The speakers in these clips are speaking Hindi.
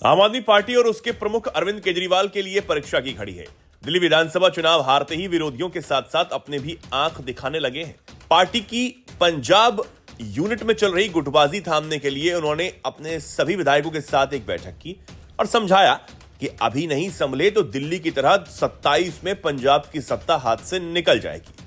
आम आदमी पार्टी और उसके प्रमुख अरविंद केजरीवाल के लिए परीक्षा की घड़ी है। दिल्ली विधानसभा चुनाव हारते ही विरोधियों के साथ साथ अपने भी आंख दिखाने लगे हैं। पार्टी की पंजाब यूनिट में चल रही गुटबाजी थामने के लिए उन्होंने अपने सभी विधायकों के साथ एक बैठक की और समझाया कि अभी नहीं संभले तो दिल्ली की तरह 27 में पंजाब की सत्ता हाथ से निकल जाएगी।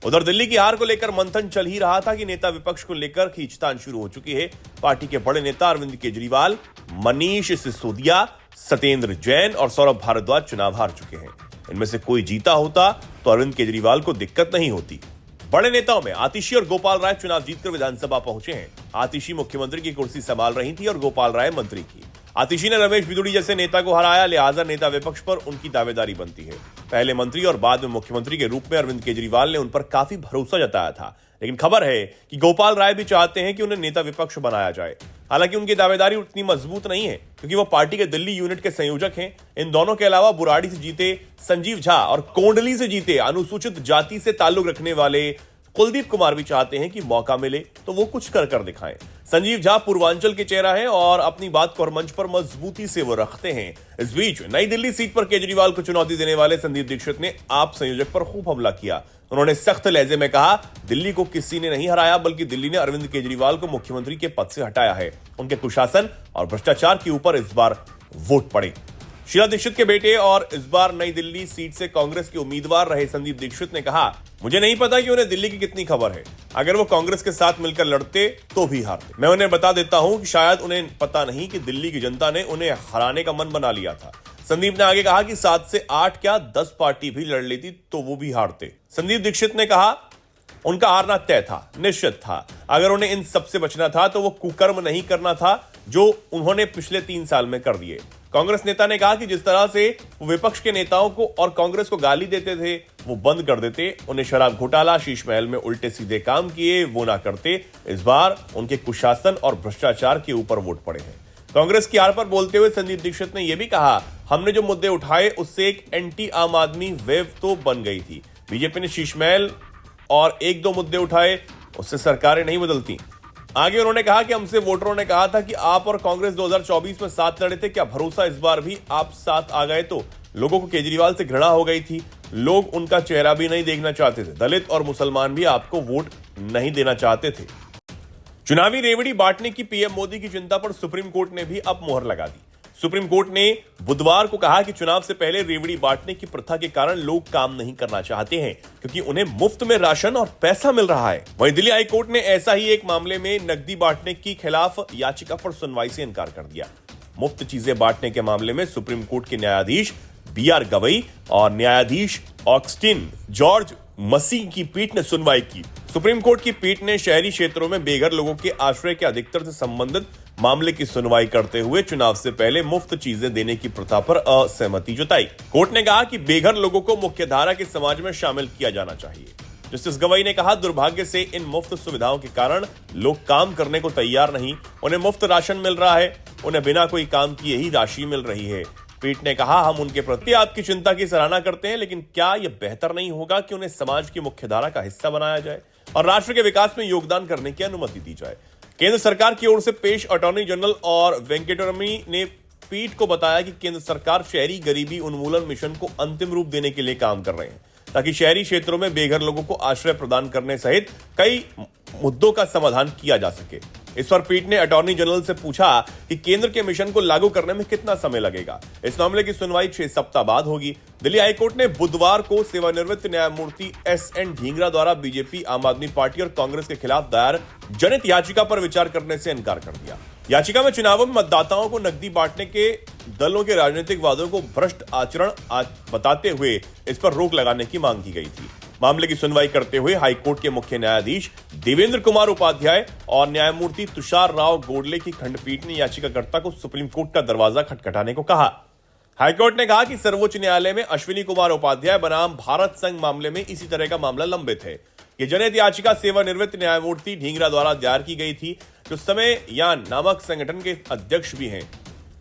उधर दिल्ली की हार को लेकर मंथन चल ही रहा था कि नेता विपक्ष को लेकर खींचतान शुरू हो चुकी है। पार्टी के बड़े नेता अरविंद केजरीवाल, मनीष सिसोदिया, सत्येंद्र जैन और सौरभ भारद्वाज चुनाव हार चुके हैं। इनमें से कोई जीता होता तो अरविंद केजरीवाल को दिक्कत नहीं होती। बड़े नेताओं में आतिशी और गोपाल राय चुनाव जीतकर विधानसभा पहुंचे हैं। आतिशी मुख्यमंत्री की कुर्सी संभाल रही थी और गोपाल राय मंत्री की। आतिशी ने रमेश बिदुड़ी जैसे नेता को हराया, लिहाजा नेता विपक्ष पर उनकी दावेदारी बनती है। पहले मंत्री और बाद में मुख्यमंत्री के रूप में अरविंद केजरीवाल ने उन पर काफी भरोसा जताया था, लेकिन खबर है कि गोपाल राय भी चाहते हैं कि उन्हें नेता विपक्ष बनाया जाए। हालांकि उनकी दावेदारी उतनी मजबूत नहीं है क्योंकि वो पार्टी के दिल्ली यूनिट के संयोजक हैं। इन दोनों के अलावा बुराड़ी से जीते संजीव झा और कोंडली से जीते अनुसूचित जाति से ताल्लुक रखने वाले कुलदीप कुमार भी चाहते हैं कि मौका मिले तो वो कुछ कर दिखाएं। संजीव झा पूर्वांचल के चेहरा है और अपनी बात को मंच पर मजबूती से वो रखते हैं। इस बीच नई दिल्ली सीट पर केजरीवाल को चुनौती देने वाले संदीप दीक्षित ने आप संयोजक पर खूब हमला किया। उन्होंने सख्त लहजे में कहा, दिल्ली को किसी ने नहीं हराया बल्कि दिल्ली ने अरविंद केजरीवाल को मुख्यमंत्री के पद से हटाया है। उनके कुशासन और भ्रष्टाचार के ऊपर इस बार वोट पड़े। शीला दीक्षित के बेटे और इस बार नई दिल्ली सीट से कांग्रेस के उम्मीदवार रहे संदीप दीक्षित ने कहा, मुझे नहीं पता कि उन्हें दिल्ली की कितनी खबर है। अगर वो कांग्रेस के साथ मिलकर लड़ते तो भी हारते। मैं उन्हें बता देता हूं कि शायद उन्हें पता नहीं कि दिल्ली की जनता ने उन्हें हराने का मन बना लिया था। संदीप ने आगे कहा कि 7 से 8 क्या 10 पार्टी भी लड़ लेती तो वो भी हारते। संदीप दीक्षित ने कहा, उनका हारना तय था, निश्चित था। अगर उन्हें इन सबसे बचना था तो वो कुकर्म नहीं करना था जो उन्होंने पिछले 3 साल में कर दिए। कांग्रेस नेता ने कहा कि जिस तरह से वो विपक्ष के नेताओं को और कांग्रेस को गाली देते थे वो बंद कर देते। उन्हें शराब घोटाला, शीश महल में उल्टे सीधे काम किए वो ना करते। इस बार उनके कुशासन और भ्रष्टाचार के ऊपर वोट पड़े हैं। कांग्रेस की हार पर बोलते हुए संदीप दीक्षित ने यह भी कहा, हमने जो मुद्दे उठाए उससे एक एंटी आम आदमी वेव तो बन गई थी। बीजेपी ने शीश महल और 1-2 मुद्दे उठाए, उससे सरकारें नहीं बदलती। आगे उन्होंने कहा कि हमसे वोटरों ने कहा था कि आप और कांग्रेस 2024 में साथ लड़े थे, क्या भरोसा इस बार भी आप साथ आ गए? तो लोगों को केजरीवाल से घृणा हो गई थी। लोग उनका चेहरा भी नहीं देखना चाहते थे। दलित और मुसलमान भी आपको वोट नहीं देना चाहते थे। चुनावी रेवड़ी बांटने की पीएम मोदी की चिंता पर सुप्रीम कोर्ट ने भी अब मोहर लगा दी। सुप्रीम कोर्ट ने बुधवार को कहा कि चुनाव से पहले रेवड़ी बांटने की प्रथा के कारण लोग काम नहीं करना चाहते हैं क्योंकि उन्हें मुफ्त में राशन और पैसा मिल रहा है। वहीं दिल्ली हाई कोर्ट ने ऐसा ही एक मामले में नकदी बांटने की खिलाफ याचिका पर सुनवाई से इनकार कर दिया। मुफ्त चीजें बांटने के मामले में सुप्रीम कोर्ट के न्यायाधीश BR गवई और न्यायाधीश ऑगस्टिन जॉर्ज मसीह की पीठ ने सुनवाई की। सुप्रीम कोर्ट की पीठ ने शहरी क्षेत्रों में बेघर लोगों के आश्रय के अधिकतर से संबंधित मामले की सुनवाई करते हुए चुनाव से पहले मुफ्त चीजें देने की प्रथा पर असहमति जताई। कोर्ट ने कहा कि बेघर लोगों को मुख्यधारा के समाज में शामिल किया जाना चाहिए। जस्टिस गवई ने कहा, दुर्भाग्य से इन मुफ्त सुविधाओं के कारण लोग काम करने को तैयार नहीं। उन्हें मुफ्त राशन मिल रहा है, उन्हें बिना कोई काम किए ही राशि मिल रही है। पीठ ने कहा, हम उनके प्रति आपकी चिंता की सराहना करते हैं, लेकिन क्या यह बेहतर नहीं होगा कि उन्हें समाज की मुख्यधारा का हिस्सा बनाया जाए और राष्ट्र के विकास में योगदान करने की अनुमति दी जाए? केंद्र सरकार की ओर से पेश अटॉर्नी जनरल और वेंकटरमणी ने पीठ को बताया कि केंद्र सरकार शहरी गरीबी उन्मूलन मिशन को अंतिम रूप देने के लिए काम कर रहे हैं ताकि शहरी क्षेत्रों में बेघर लोगों को आश्रय प्रदान करने सहित कई मुद्दों का समाधान किया जा सके। इस पर पीठ ने अटॉर्नी जनरल से पूछा कि केंद्र के मिशन को लागू करने में कितना समय लगेगा। इस मामले की सुनवाई 6 सप्ताह बाद होगी। दिल्ली हाईकोर्ट ने बुधवार को सेवानिवृत्त न्यायमूर्ति SN ढींगरा द्वारा बीजेपी, आम आदमी पार्टी और कांग्रेस के खिलाफ दायर जनहित याचिका पर विचार करने से इनकार कर दिया। याचिका में चुनावों में मतदाताओं को नकदी बांटने के दलों के राजनीतिक वादों को भ्रष्ट आचरण बताते हुए इस पर रोक लगाने की मांग की गई थी। मामले की सुनवाई करते हुए हाईकोर्ट के मुख्य न्यायाधीश देवेंद्र कुमार उपाध्याय और न्यायमूर्ति तुषार राव गोडले की खंडपीठ ने याचिकाकर्ता को सुप्रीम कोर्ट का दरवाजा खटखटाने को कहा। हाईकोर्ट ने कहा कि सर्वोच्च न्यायालय में अश्विनी कुमार उपाध्याय बनाम भारत संघ मामले में इसी तरह का मामला लंबित है। ये जनहित याचिका सेवानिवृत्त न्यायमूर्ति ढींगरा द्वारा दायर की गई थी, जो समय यान नामक संगठन के अध्यक्ष भी हैं।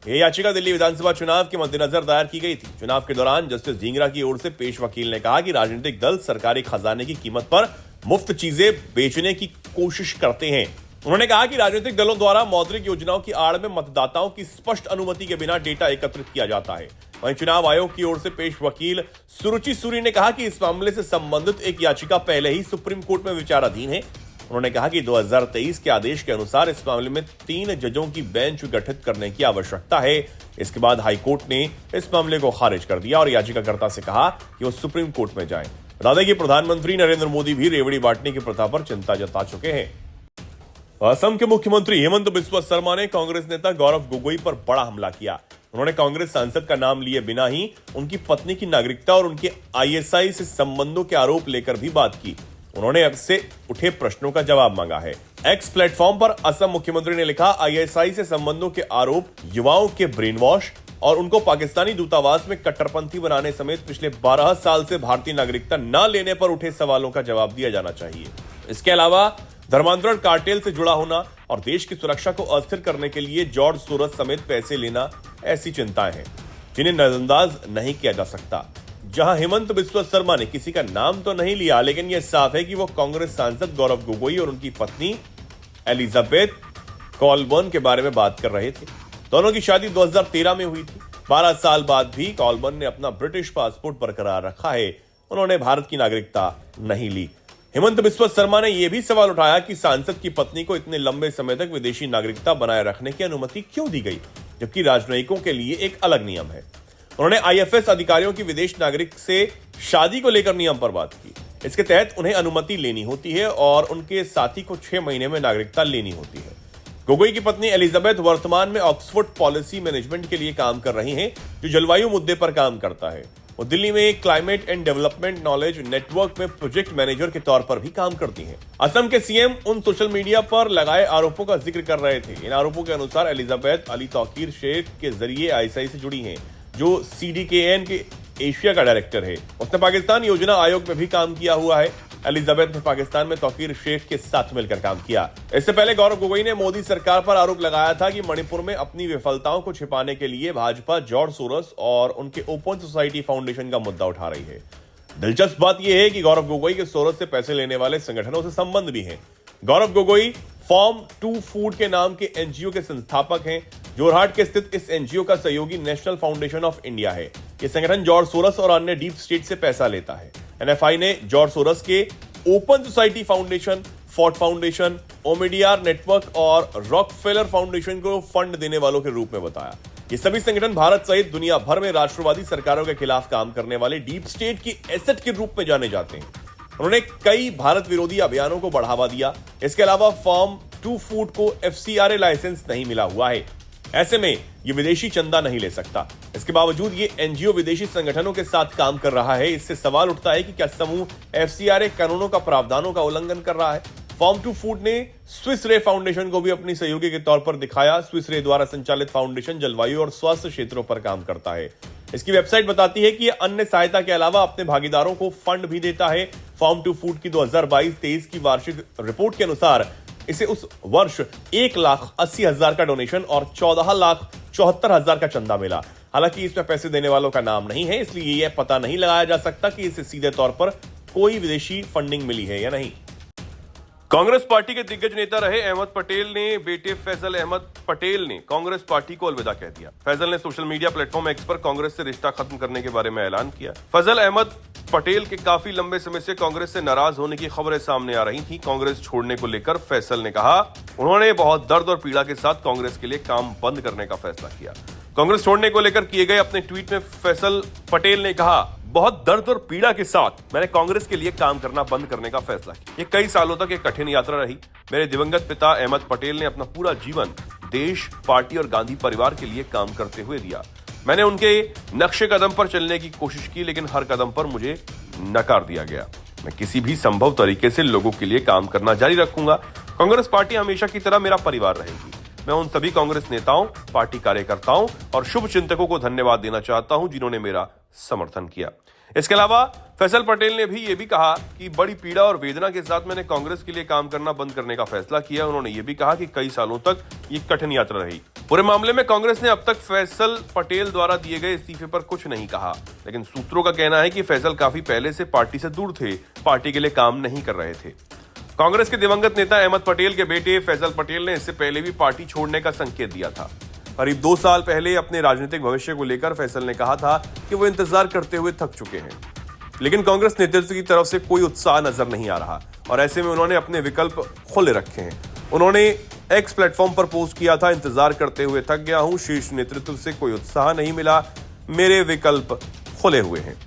यह याचिका दिल्ली विधानसभा चुनाव के मद्देनजर दायर की गई थी। चुनाव के दौरान जस्टिस ढींगरा की ओर से पेश वकील ने कहा कि राजनीतिक दल सरकारी खजाने की कीमत पर मुफ्त चीजें बेचने की कोशिश करते हैं। उन्होंने कहा कि राजनीतिक दलों द्वारा मौद्रिक योजनाओं की आड़ में मतदाताओं की स्पष्ट अनुमति के बिना डेटा एकत्रित किया जाता है। वहीं चुनाव आयोग की ओर से पेश वकील सुरुचि सूरी ने कहा कि इस मामले से संबंधित एक याचिका पहले ही सुप्रीम कोर्ट में विचाराधीन है। उन्होंने कहा कि 2023 के आदेश के अनुसार इस मामले में 3 जजों की बेंच गठित करने की आवश्यकता है। इसके बाद हाईकोर्ट ने इस मामले को खारिज कर दिया और याचिकाकर्ता से कहा कि वो सुप्रीम कोर्ट में जाएं। बता दें कि प्रधानमंत्री नरेंद्र मोदी भी रेवड़ी बांटने की प्रथा पर चिंता जता चुके हैं। असम के मुख्यमंत्री हेमंत बिस्वा शर्मा ने कांग्रेस नेता गौरव गोगोई पर बड़ा हमला किया। उन्होंने कांग्रेस सांसद का नाम लिए बिना ही उनकी पत्नी की नागरिकता और उनके आईएसआई से संबंधों के आरोप लेकर भी बात की। उन्होंने अब से उठे प्रश्नों का जवाब मांगा है। एक्स प्लेटफॉर्म पर असम मुख्यमंत्री ने लिखा, आईएसआई से संबंधों के आरोप, युवाओं के ब्रेन वॉश और उनको पाकिस्तानी दूतावास में कट्टरपंथी बनाने समेत पिछले 12 साल से भारतीय नागरिकता न लेने पर उठे सवालों का जवाब दिया जाना चाहिए। इसके अलावा धर्मांतरण कार्टेल से जुड़ा होना और देश की सुरक्षा को अस्थिर करने के लिए जॉर्ज सोरस समेत पैसे लेना ऐसी चिंताएं हैं जिन्हें नजरअंदाज नहीं किया जा सकता। जहां हेमंत बिस्वा शर्मा ने किसी का नाम तो नहीं लिया, लेकिन यह साफ है कि वो कांग्रेस सांसद गौरव गोगोई और उनकी पत्नी एलिजाबेथ कॉलबर्न के बारे में बात कर रहे थे। दोनों की शादी 2013 में हुई थी। 12 साल बाद भी कॉलबर्न ने अपना ब्रिटिश पासपोर्ट बरकरार रखा है। उन्होंने भारत की नागरिकता नहीं ली। हेमंत बिस्वा शर्मा ने यह भी सवाल उठाया कि सांसद की पत्नी को इतने लंबे समय तक विदेशी नागरिकता बनाए रखने की अनुमति क्यों दी गई, जबकि राजनयिकों के लिए एक अलग नियम है। उन्होंने आईएफएस अधिकारियों की विदेश नागरिक से शादी को लेकर नियम पर बात की। इसके तहत उन्हें अनुमति लेनी होती है और उनके साथी को 6 महीने में नागरिकता लेनी होती है। गोगोई की पत्नी एलिजाबेथ वर्तमान में ऑक्सफोर्ड पॉलिसी मैनेजमेंट के लिए काम कर रही हैं, जो जलवायु मुद्दे पर काम करता है। वो दिल्ली में climate and development knowledge network में प्रोजेक्ट मैनेजर के तौर पर भी काम करती हैं। असम के सीएम उन सोशल मीडिया पर लगाए आरोपों का जिक्र कर रहे थे। इन आरोपों के अनुसार एलिजाबेथ अली तौकीर शेख के जरिए आईएसआई से जुड़ी हैं, जो सीडीकेएन के एशिया का डायरेक्टर है। उसने पाकिस्तान योजना आयोग में भी काम किया हुआ है। एलिजाबेथ ने पाकिस्तान में तौकीर शेख के साथ मिलकर काम किया। इससे पहले गौरव गोगोई ने मोदी सरकार पर आरोप लगाया था कि मणिपुर में अपनी विफलताओं को छिपाने के लिए भाजपा जॉर्ज सोरस और उनके ओपन सोसाइटी फाउंडेशन का मुद्दा उठा रही है। दिलचस्प बात यह है कि गौरव गोगोई के सोरस से पैसे लेने वाले संगठनों से संबंध भी हैं। Gaurav Gogoi form to food के नाम के एनजीओ के संस्थापक हैं। जोरहाट के स्थित इस एनजीओ का सहयोगी नेशनल फाउंडेशन ऑफ इंडिया है। यह संगठन जॉर्ज सोरस और अन्य डीप स्टेट से पैसा लेता है। एनएफआई ने जॉर्ज सोरस के open society foundation, Ford foundation, Omidyar network और रॉकफेलर फाउंडेशन को फंड देने वालों के रूप में बताया। ये सभी संगठन भारत सहित दुनिया भर में राष्ट्रवादी सरकारों के खिलाफ काम करने वाले डीप स्टेट की एसेट के रूप में जाने जाते हैं। उन्होंने कई भारत विरोधी अभियानों को बढ़ावा दिया। इसके अलावा फॉर्म टू फूड को एफसीआरए लाइसेंस नहीं मिला हुआ है। ऐसे में ये विदेशी चंदा नहीं ले सकता। इसके बावजूद ये एनजीओ विदेशी संगठनों के साथ काम कर रहा है। इससे सवाल उठता है कि क्या समूह एफसीआरए कानूनों का प्रावधानों का उल्लंघन कर रहा है। फॉर्म टू फूड ने स्विस रे फाउंडेशन को भी अपनी सहयोगी के तौर पर दिखाया। स्विस रे द्वारा संचालित फाउंडेशन जलवायु और स्वास्थ्य क्षेत्रों पर काम करता है। इसकी वेबसाइट बताती है कि यह अन्य सहायता के अलावा अपने भागीदारों को फंड भी देता है। फॉर्म टू फूड की 2022-23 की वार्षिक रिपोर्ट के अनुसार इसे उस वर्ष 1,80,000 का डोनेशन और 14,74,000 का चंदा मिला। हालांकि इसमें पैसे देने वालों का नाम नहीं है, इसलिए यह पता नहीं लगाया जा सकता कि इसे सीधे तौर पर कोई विदेशी फंडिंग मिली है या नहीं। कांग्रेस पार्टी के दिग्गज नेता रहे अहमद पटेल ने बेटे फैसल अहमद पटेल ने कांग्रेस पार्टी को अलविदा कह दिया। फैसल ने सोशल मीडिया प्लेटफॉर्म एक्स पर कांग्रेस से रिश्ता खत्म करने के बारे में ऐलान किया। फैसल अहमद पटेल के काफी लंबे समय से कांग्रेस से नाराज होने की खबरें सामने आ रही थी। कांग्रेस छोड़ने को लेकर फैसल ने कहा, उन्होंने बहुत दर्द और पीड़ा के साथ कांग्रेस के लिए काम बंद करने का फैसला किया। कांग्रेस छोड़ने को लेकर किए गए अपने ट्वीट में फैसल पटेल ने कहा, बहुत दर्द और पीड़ा के साथ मैंने कांग्रेस के लिए काम करना बंद करने का फैसला किया। ये कई सालों तक एक कठिन यात्रा रही। मेरे दिवंगत पिता अहमद पटेल ने अपना पूरा जीवन देश, पार्टी और गांधी परिवार के लिए काम करते हुए दिया। मैंने उनके नक्शे कदम पर चलने की कोशिश की, लेकिन हर कदम पर मुझे नकार दिया गया। मैं किसी भी संभव तरीके से लोगों के लिए काम करना जारी रखूंगा। कांग्रेस पार्टी हमेशा की तरह मेरा परिवार रहेगी। मैं उन सभी कांग्रेस नेताओं, पार्टी कार्यकर्ताओं और शुभ चिंतकों को धन्यवाद देना चाहता हूं जिन्होंने मेरा समर्थन किया। इसके अलावा फैसल पटेल ने भी ये भी कहा कि बड़ी पीड़ा और वेदना के साथ मैंने कांग्रेस के लिए काम करना बंद करने का फैसला किया। उन्होंने ये भी कहा कि कई सालों तक ये कठिन यात्रा रही। पूरे मामले में कांग्रेस ने अब तक फैसल पटेल द्वारा दिए गए इस्तीफे पर कुछ नहीं कहा, लेकिन सूत्रों का कहना है कि फैसल काफी पहले से पार्टी से दूर थे, पार्टी के लिए काम नहीं कर रहे थे। कांग्रेस के दिवंगत नेता अहमद पटेल के बेटे फैसल पटेल ने इससे पहले भी पार्टी छोड़ने का संकेत दिया था। करीब 2 साल पहले अपने राजनीतिक भविष्य को लेकर फैसल ने कहा था कि वो इंतजार करते हुए थक चुके हैं, लेकिन कांग्रेस नेतृत्व की तरफ से कोई उत्साह नजर नहीं आ रहा और ऐसे में उन्होंने अपने विकल्प खुले रखे हैं। उन्होंने एक्स प्लेटफॉर्म पर पोस्ट किया था, इंतजार करते हुए थक गया हूं, शीर्ष नेतृत्व से कोई उत्साह नहीं मिला, मेरे विकल्प खुले हुए हैं।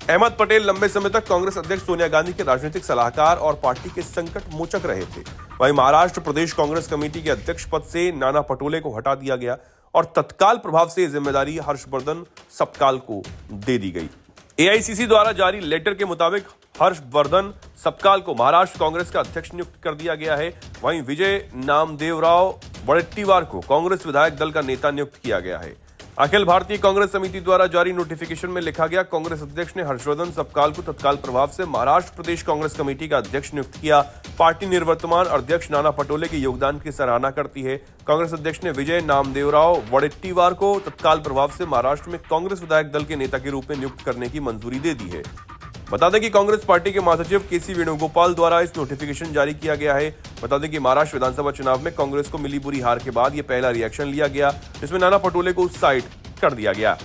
अहमद पटेल लंबे समय तक कांग्रेस अध्यक्ष सोनिया गांधी के राजनीतिक सलाहकार और पार्टी के संकट मोचक रहे थे। वहीं महाराष्ट्र प्रदेश कांग्रेस कमेटी के अध्यक्ष पद से नाना पटोले को हटा दिया गया और तत्काल प्रभाव से जिम्मेदारी हर्षवर्धन सपकाल को दे दी गई। एआईसीसी द्वारा जारी लेटर के मुताबिक हर्षवर्धन सपकाल को महाराष्ट्र कांग्रेस का अध्यक्ष नियुक्त कर दिया गया है। वहीं विजय नामदेवराव वडेट्टीवार को कांग्रेस विधायक दल का नेता नियुक्त किया गया है। अखिल भारतीय कांग्रेस समिति द्वारा जारी नोटिफिकेशन में लिखा गया, कांग्रेस अध्यक्ष ने हर्षवर्धन सपकाल को तत्काल प्रभाव से महाराष्ट्र प्रदेश कांग्रेस कमेटी का अध्यक्ष नियुक्त किया। पार्टी निवर्तमान अध्यक्ष नाना पटोले के योगदान की सराहना करती है। कांग्रेस अध्यक्ष ने विजय नामदेवराव वडेट्टीवार को तत्काल प्रभाव से महाराष्ट्र में कांग्रेस विधायक दल के नेता के रूप में नियुक्त करने की मंजूरी दे दी है। बता दें कि कांग्रेस पार्टी के महासचिव केसी वेणुगोपाल द्वारा इस नोटिफिकेशन जारी किया गया है। बता दें कि महाराष्ट्र विधानसभा चुनाव में कांग्रेस को मिली बुरी हार के बाद यह पहला रिएक्शन लिया गया, जिसमें नाना पटोले को साइड कर दिया गया।